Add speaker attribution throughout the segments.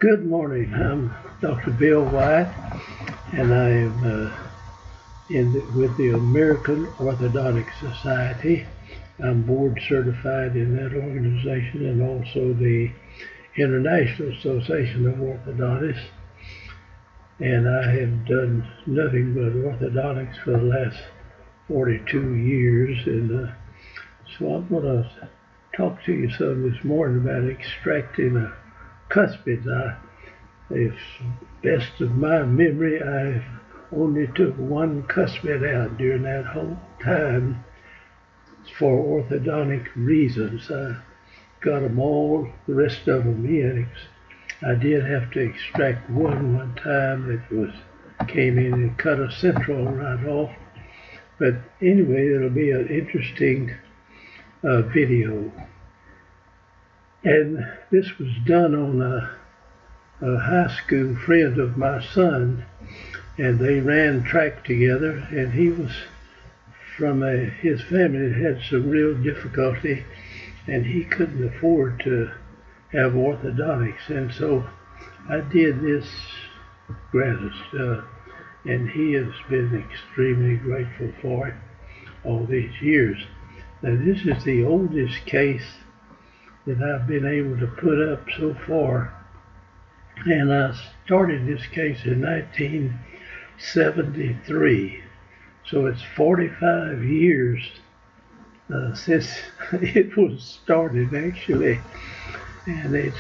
Speaker 1: Good morning. I'm Dr. Bill Wyatt, and I am with the American Orthodontic Society. I'm board certified in that organization and also the International Association of Orthodontists. And I have done nothing but orthodontics for the last 42 years. And so I'm going to talk to you some this morning about extracting a cuspid. If best of my memory, I only took one cuspid out during that whole time for orthodontic reasons. I got them all, the rest of them in. I did have to extract one time that came in and cut a central right off. But anyway, it'll be an interesting video. And this was done on a high school friend of my son, and they ran track together, and he was from his family had some real difficulty, and he couldn't afford to have orthodontics, and so I did this gratis, and he has been extremely grateful for it all these years. Now this is the oldest case that I've been able to put up so far, and I started this case in 1973, so it's 45 years since it was started actually, and it's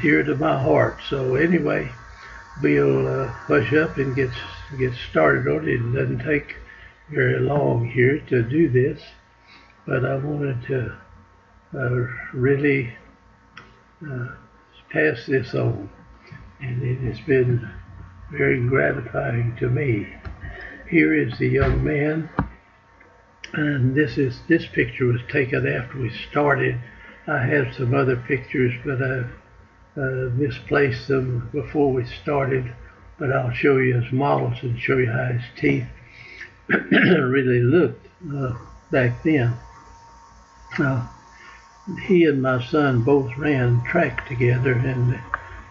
Speaker 1: dear to my heart. So anyway, we'll push up and get started on it. It doesn't take very long here to do this, but I wanted to really pass this on, and it has been very gratifying to me. Here is the young man, and this picture was taken after we started. I have some other pictures, but I misplaced them before we started, but I'll show you his models and show you how his teeth really looked back then. He and my son both ran track together, and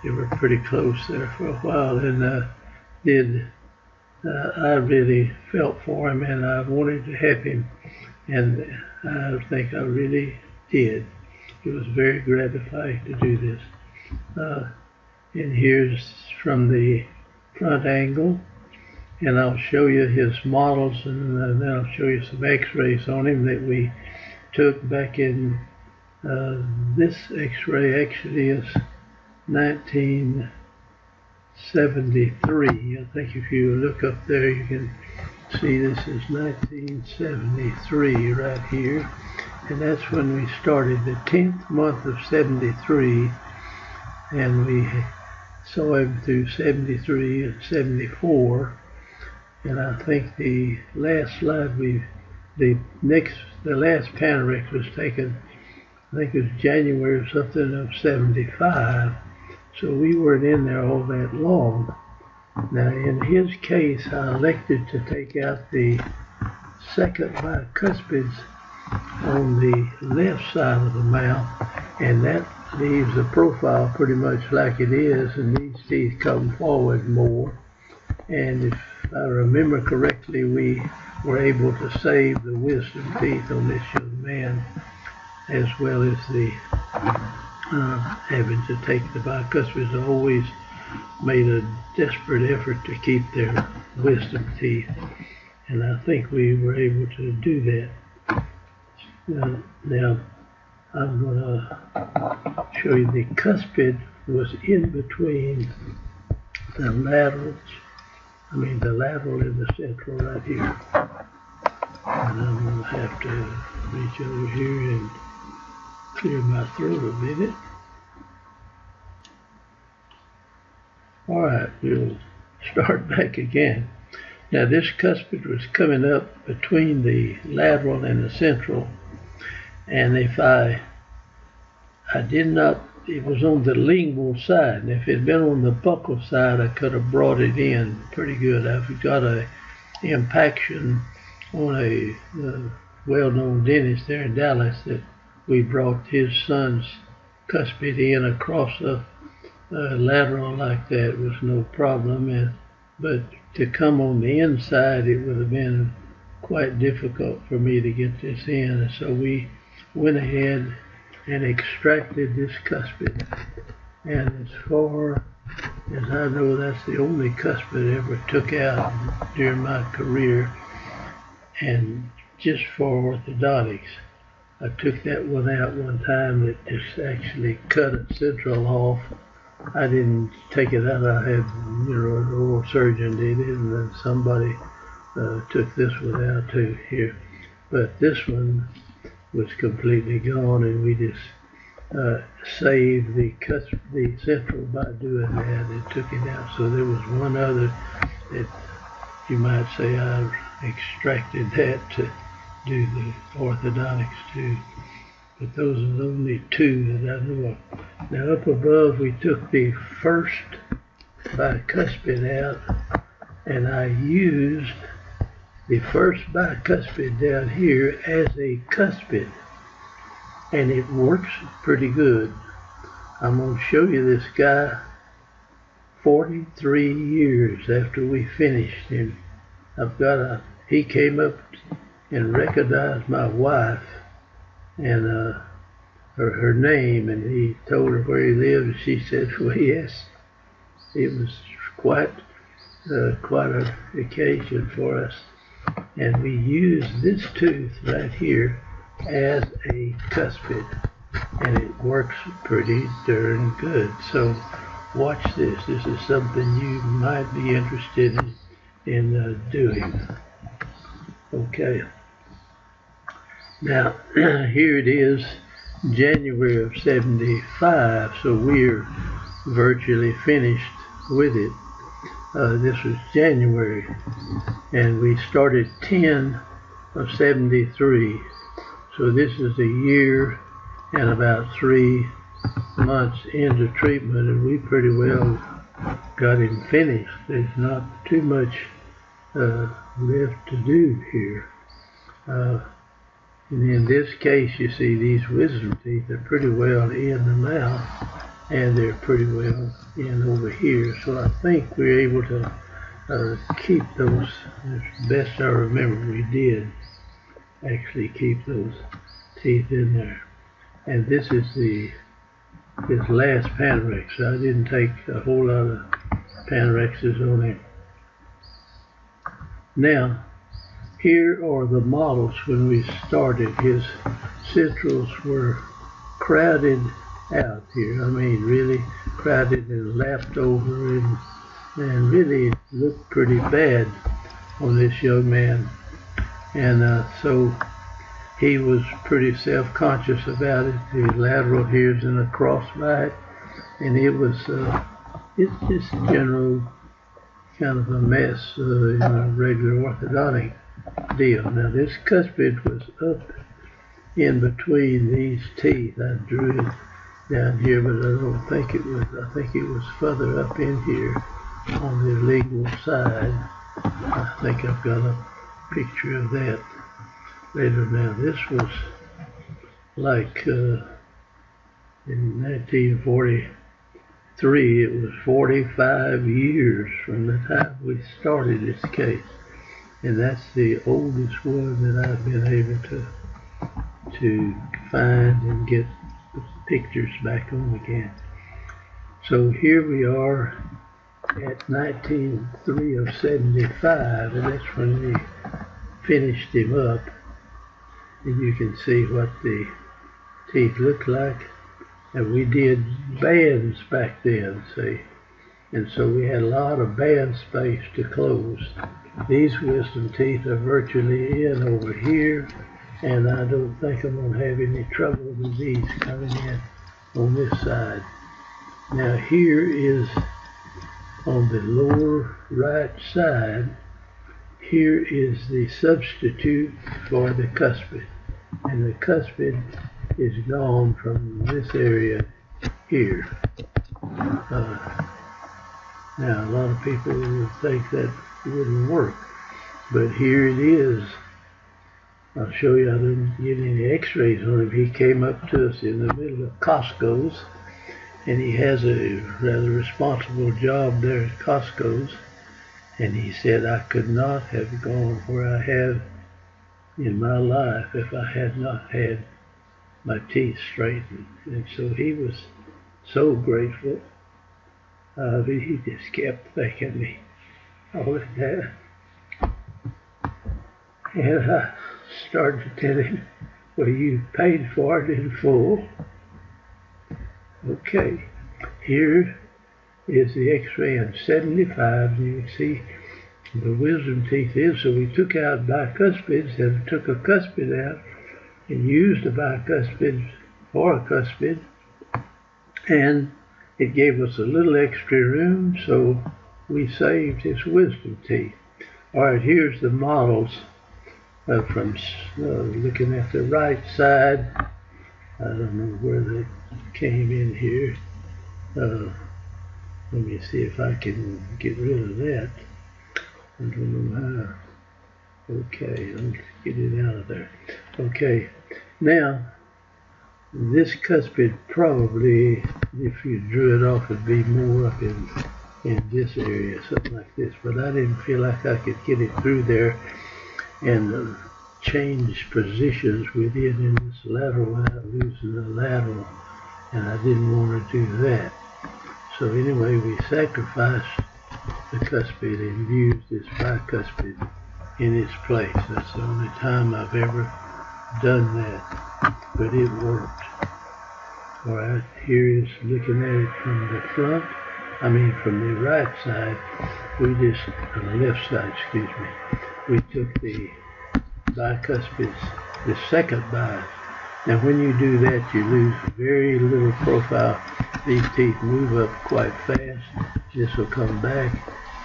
Speaker 1: they were pretty close there for a while, and I really felt for him, and I wanted to help him, and I think I really did. It was very gratifying to do this. And here's from the front angle, and I'll show you his models, and then I'll show you some x-rays on him that we took back in this x-ray actually is 1973. I think if you look up there, you can see this is 1973 right here. And that's when we started, the 10th month of 73. And we saw him through 73 and 74. And I think the last slide the last Panorex was taken, I think it was January or something of 75, so we weren't in there all that long. Now in his case, I elected to take out the second bicuspids on the left side of the mouth, and that leaves the profile pretty much like it is, and these teeth come forward more. And if I remember correctly, we were able to save the wisdom teeth on this young man, as well as the having to take the bicuspids. I always made a desperate effort to keep their wisdom teeth, and I think we were able to do that. Now I'm going to show you the cuspid was in between the laterals. The lateral and the central right here. And I'm going to have to reach over here and clear my throat a minute. All right, we'll start back again. Now this cuspid was coming up between the lateral and the central, and if I did not, it was on the lingual side, and if it had been on the buccal side, I could have brought it in pretty good. I've got a impaction on a well-known dentist there in Dallas that we brought his son's cuspid in across the lateral like that was no problem, but to come on the inside, it would have been quite difficult for me to get this in. So we went ahead and extracted this cuspid. And as far as I know, that's the only cuspid I ever took out during my career. And just for orthodontics, I took that one out one time that just actually cut a central off. I didn't take it out. I had, an oral surgeon did it, and then somebody took this one out too here. But this one was completely gone, and we just saved the central by doing that and took it out. So there was one other that you might say I extracted that to do the orthodontics too. But those are the only two that I know of. Now up above we took the first bicuspid out, and I used the first bicuspid down here as a cuspid, and it works pretty good. I'm going to show you this guy 43 years after we finished him. He came up and recognized my wife and her name, and he told her where he lived, and she said, well, yes. It was quite an occasion for us. And we used this tooth right here as a cuspid, and it works pretty darn good. So watch this. This is something you might be interested in doing. Okay. Now, here it is, January of '75, so we're virtually finished with it. This was January, and we started 10 of '73. So this is a year and about 3 months into treatment, and we pretty well got him finished. There's not too much left to do here. And in this case, you see these wisdom teeth are pretty well in the mouth, and they're pretty well in over here. So I think we're able to keep those, as best I remember we did actually keep those teeth in there. And this is his last Panorex. I didn't take a whole lot of Panorexes on him. Now, here are the models when we started. His centrals were crowded out here. I mean, really crowded and lapped over, and really looked pretty bad on this young man. And so he was pretty self-conscious about it. The lateral here's in a crossbite, and it was it's just general kind of a mess in a regular orthodontic deal. Now this cuspid was up in between these teeth. I drew it down here, but I don't think it was. I think it was further up in here on the lingual side. I think I've got a picture of that later. Now this was like in 1943. It was 45 years from the time we started this case, and that's the oldest one that I've been able to find and get the pictures back on again. So here we are at 1903 of '75, and that's when we finished him up, and you can see what the teeth look like. And we did bands back then, see, and so we had a lot of band space to close. These wisdom teeth are virtually in over here, and I don't think I'm going to have any trouble with these coming in on this side. Now here is on the lower right side, here is the substitute for the cuspid, and the cuspid is gone from this area here. Now a lot of people would think that wouldn't work, but here it is. I'll show you. I didn't get any x-rays on him. He came up to us in the middle of Costco's, and he has a rather responsible job there at Costco's. And he said I could not have gone where I have in my life if I had not had my teeth straightened. And so he was so grateful. He just kept thanking me all the time. And I started to tell him, well, you paid for it in full. Okay, here is the x-ray in 75, and you can see the wisdom teeth is. So we took out bicuspids and took a cuspid out and used the bicuspid for a cuspid, and it gave us a little extra room, so we saved his wisdom teeth. All right, here's the models from looking at the right side. I don't know where they came in here. Let me see if I can get rid of that. I don't know how. Okay, let's get it out of there. Okay, now this cuspid probably, if you drew it off, would be more up in this area, something like this. But I didn't feel like I could get it through there and change positions with it in this lateral without losing the lateral, and I didn't want to do that. So anyway, we sacrificed the cuspid and used this bicuspid in its place. That's the only time I've ever done that, but it worked. All right, here is looking at it from the front. From the right side. We just, on the left side, excuse me. We took the bicuspids, the second bi. Now when you do that, you lose very little profile. These teeth move up quite fast. This will come back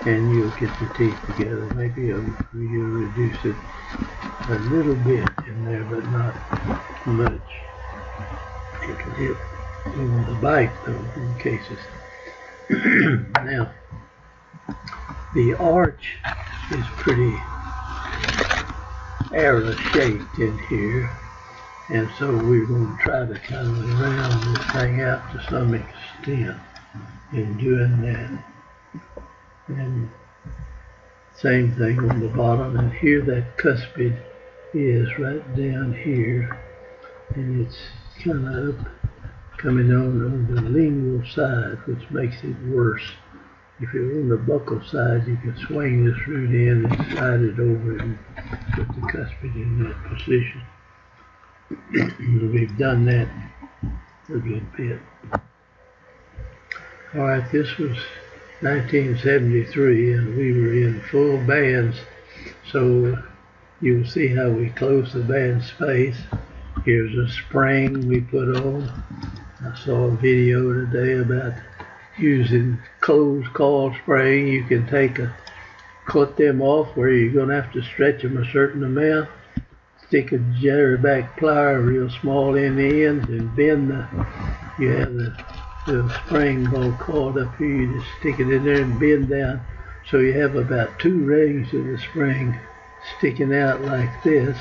Speaker 1: and you'll get the teeth together. Maybe you'll reduce it a little bit in there, but not much. You can hit on the bite though in cases. Now, the arch is pretty arrow-shaped in here, and so we're going to try to kind of round this thing out to some extent in doing that. And same thing on the bottom, and here that cuspid is right down here, and it's kind of up, coming on the lingual side, which makes it worse. If you're on the buccal side, you can swing this root in and slide it over and put the cuspid in that position. We've done that a good bit. All right, this was 1973, and we were in full bands, so you'll see how we close the band space. Here's a spring we put on. I saw a video today about using closed coil spring. You can cut them off where you're going to have to stretch them a certain amount. Stick a jerry back plier real small in the ends and bend you have the spring all coiled up here. You just stick it in there and bend down. So you have about 2 rings of the spring sticking out like this.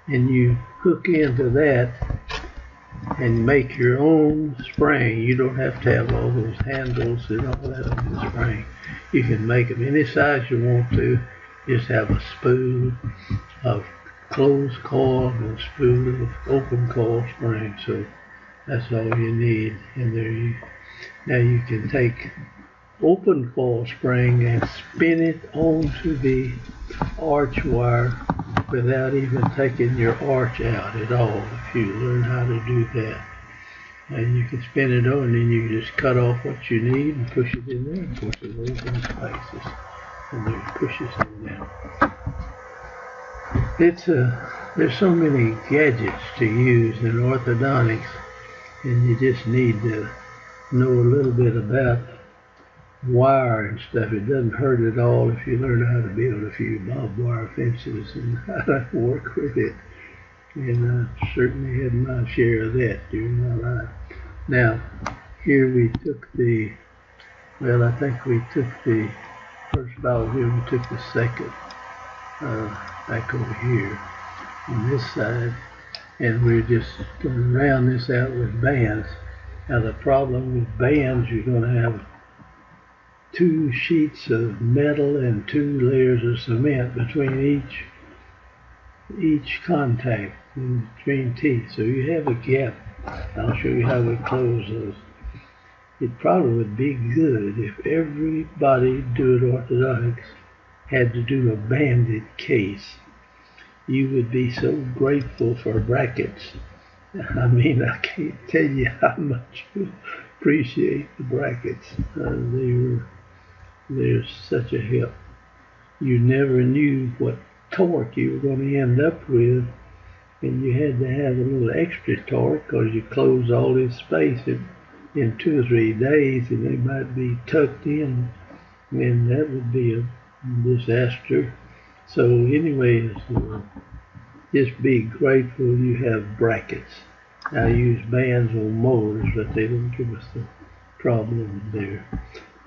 Speaker 1: And you hook into that and make your own spring. You don't have to have all those handles and all that on the spring. You can make them any size you want to. Just have a spool of closed coil and a spool of open coil spring. So that's all you need. And now you can take open coil spring and spin it onto the arch wire without even taking your arch out at all, if you learn how to do that. And you can spin it on, and then you just cut off what you need and push it in there. Of course, it opens spaces, and then pushes in there. There's so many gadgets to use in orthodontics, and you just need to know a little bit about wire and stuff. It doesn't hurt at all if you learn how to build a few barbed wire fences and how to work with it. And I certainly had my share of that during my life. Now, here we took I think we took the first bottle here, we took the second back over here on this side. and we're just going to round this out with bands. Now the problem with bands, you're going to have 2 sheets of metal and 2 layers of cement between each contact in between teeth. So you have a gap. I'll show you how we close those. It probably would be good if everybody doing orthodontics had to do a banded case. You would be so grateful for brackets. I mean, I can't tell you how much you appreciate the brackets. They're such a help. You never knew what torque you were going to end up with, and you had to have a little extra torque because you close all this space in 2 or 3 days, and they might be tucked in, and that would be a disaster. So anyways, just be grateful you have brackets. I use bands on molars, but they don't give us the problem there.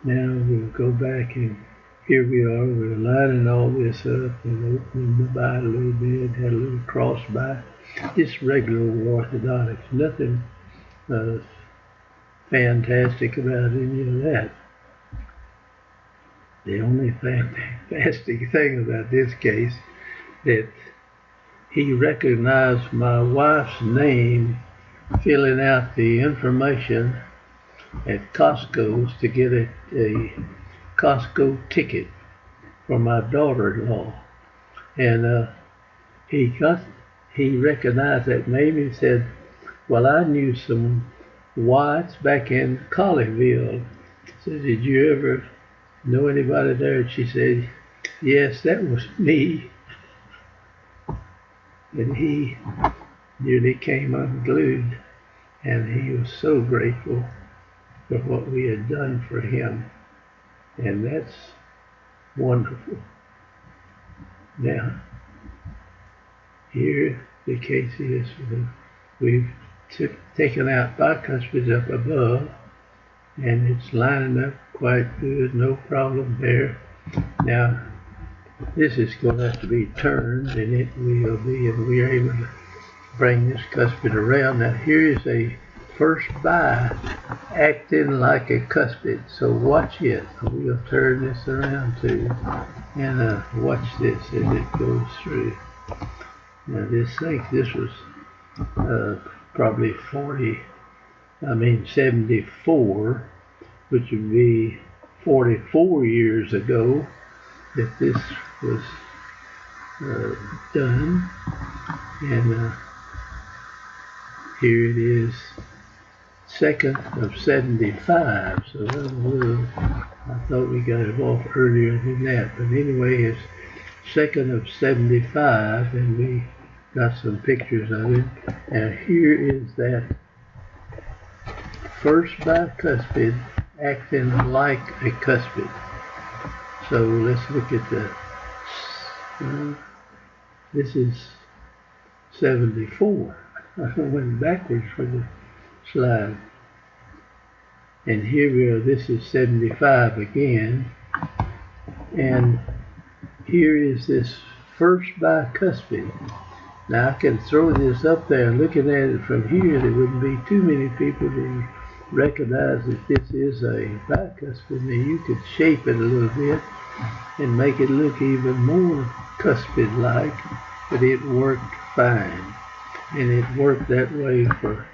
Speaker 1: Now we'll go back, and here we are. We're lining all this up and opening the bite a little bit, had a little cross bite. Just regular orthodontics, nothing fantastic about any of that. The only fantastic thing about this case that he recognized my wife's name filling out the information at Costco's to get a Costco ticket for my daughter-in-law, and he recognized that name and said, "Well, I knew some Wyatts back in Colleyville." I said, "Did you ever know anybody there?" And she said, "Yes, that was me." And he nearly came unglued, and he was so grateful for what we had done for him, and that's wonderful. Now, here the case is, we've taken out bicuspids up above, and it's lining up quite good, no problem there. Now, this is going to have to be turned, and it will be, and we are able to bring this cuspid around. Now, here is a first bi acting like a cuspid, so watch it. We'll turn this around too, and watch this as it goes through. Now, this was probably 74, which would be 44 years ago that this was done, and here it is, 2nd of 75, so that was a little, I thought we got it off earlier than that, but anyway, it's 2nd of 75, and we got some pictures of it, and here is that first bicuspid acting like a cuspid. So let's look at this is 74. I went backwards for the slide. And here we are, this is 75 again. And here is this first bicuspid. Now I can throw this up there, looking at it from here, there wouldn't be too many people to recognize that this is a bicuspid. Now you could shape it a little bit and make it look even more cuspid-like, but it worked fine. And it worked that way for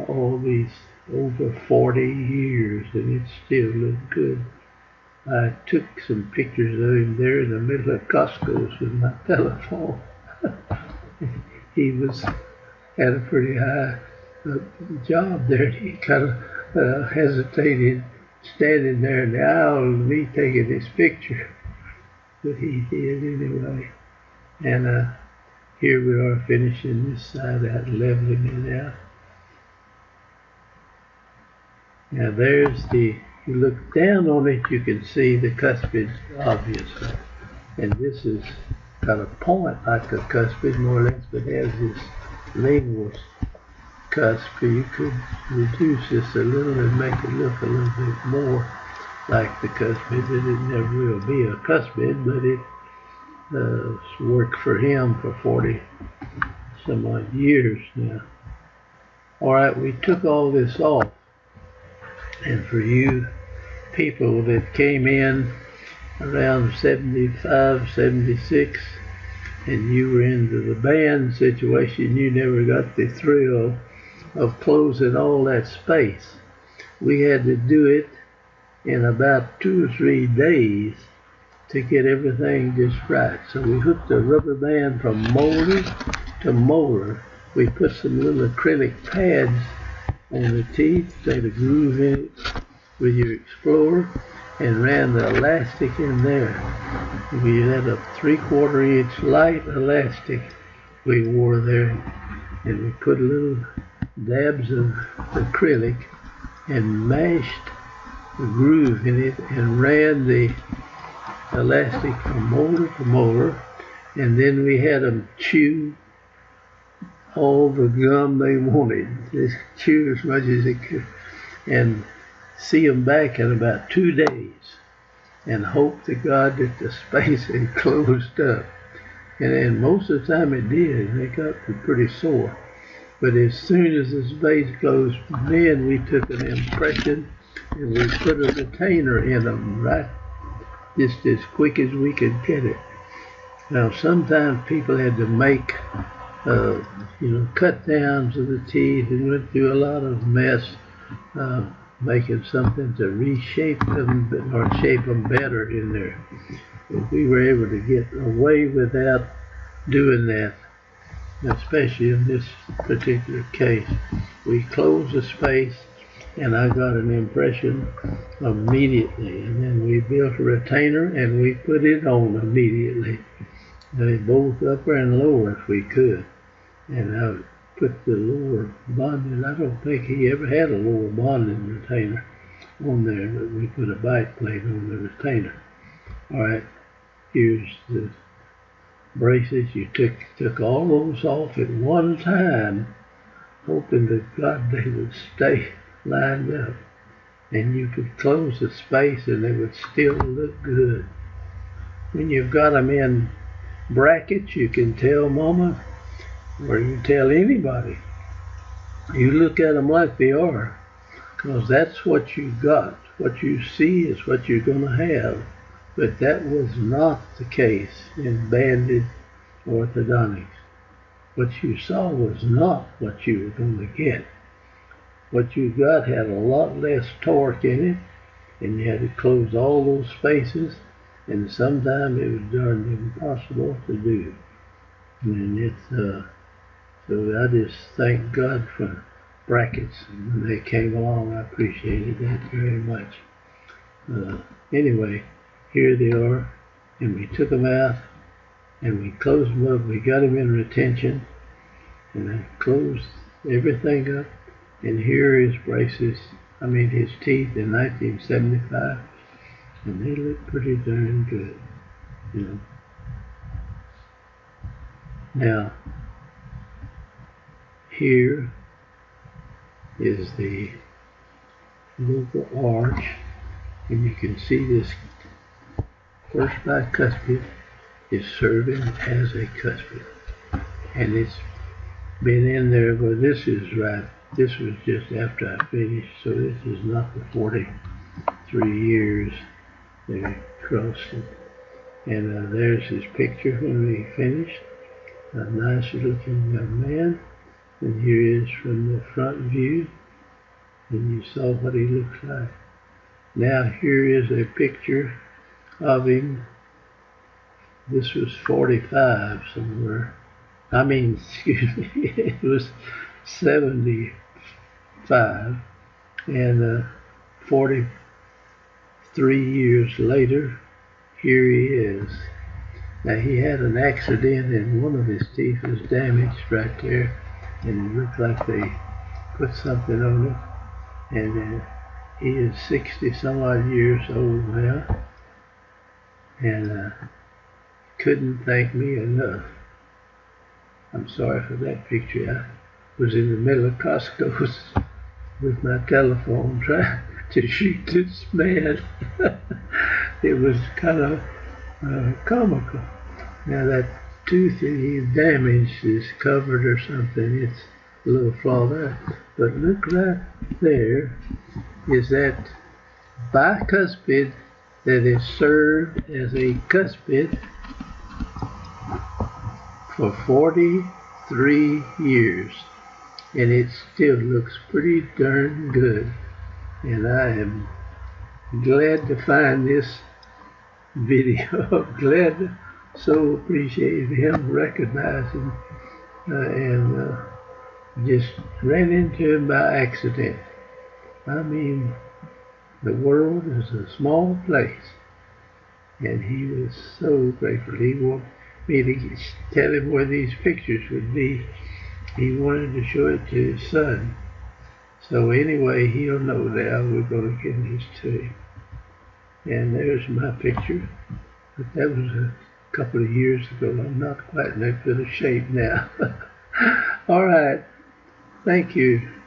Speaker 1: all these over 40 years, and it still looked good. I took some pictures of him there in the middle of Costco's with my telephone. He had a pretty high job there. He kind of hesitated standing there in the aisle with me taking his picture, but he did anyway. And here we are finishing this side out, leveling it out. Now there's you look down on it, you can see the cuspid obviously. And this is got a point like a cuspid more or less, but has this lingual cusp. You could reduce this a little and make it look a little bit more like the cuspid, but it never will be a cuspid, but it worked for him for 47 some odd years now. All right, we took all this off, and for you people that came in around 75, 76, and you were into the band situation, you never got the thrill of closing all that space. We had to do it in about 2 or 3 days to get everything just right. So we hooked the rubber band from molar to molar. We put some little acrylic pads on the teeth, made a groove in it with your Explorer, and ran the elastic in there. We had a 3/4 inch light elastic we wore there, and we put little dabs of acrylic and mashed the groove in it and ran the elastic from molar to molar, and then we had them chew all the gum they wanted. Just chew as much as they could, and see them back in about 2 days, and hope to God that the space had closed up. And then most of the time it did. They got pretty sore. But as soon as the space closed, then we took an impression and we put a retainer in them, right? Just as quick as we could get it. Now sometimes people had to make cut downs of the teeth and went through a lot of mess making something to reshape them or shape them better in there. But we were able to get away without doing that, especially in this particular case. We closed the space and I got an impression immediately, and then we built a retainer and we put it on immediately, both upper and lower if we could. And I put the lower bonding, I don't think he ever had a lower bonding retainer on there, but we put a bite plate on the retainer. All right, here's the braces. You took all those off at one time, hoping to God they would stay lined up, and you could close the space and they would still look good. When you've got them in brackets, you can tell Mama, or you can tell anybody. You look at them like they are, because that's what you got. What you see is what you're going to have. But that was not the case in banded orthodontics. What you saw was not what you were going to get. What you got had a lot less torque in it, and you had to close all those spaces, and sometimes it was darn impossible to do. And it's so I just thank God for brackets. When they came along, I appreciated that very much. Anyway, here they are, and we took them out, and we closed them up. We got them in retention, and I closed everything up. And here is braces, his teeth in 1975, and they look pretty darn good, Now, here is the local arch, and you can see this first bicuspid is serving as a cuspid, and it's been in there, but this is right. This was just after I finished, so this is not the 43 years that I crossed it. And there's his picture when we finished. A nice looking young man. And here is from the front view, and you saw what he looks like. Now here is a picture of him. This was 45 somewhere. Excuse me, it was 75, and 43 years later, here he is. Now he had an accident and one of his teeth was damaged right there, and it looked like they put something on it, and he is 60 some odd years old now, and couldn't thank me enough. I'm sorry for that picture. I was in the middle of Costco's with my telephone trying to shoot this man. It was kind of comical. Now that tooth that he damaged is covered or something. It's a little flawed out. But look right there is that bicuspid that has served as a cuspid for 43 years. And it still looks pretty darn good. And I am glad to find this video. Glad, so appreciate him recognizing and just ran into him by accident. I mean, the world is a small place, and he was so grateful. He wanted me to tell him where these pictures would be. He wanted to show it to his son. So anyway, he'll know now. We're going to get this to him. And there's my picture. But that was a couple of years ago. I'm not quite in that good a shape now. All right. Thank you.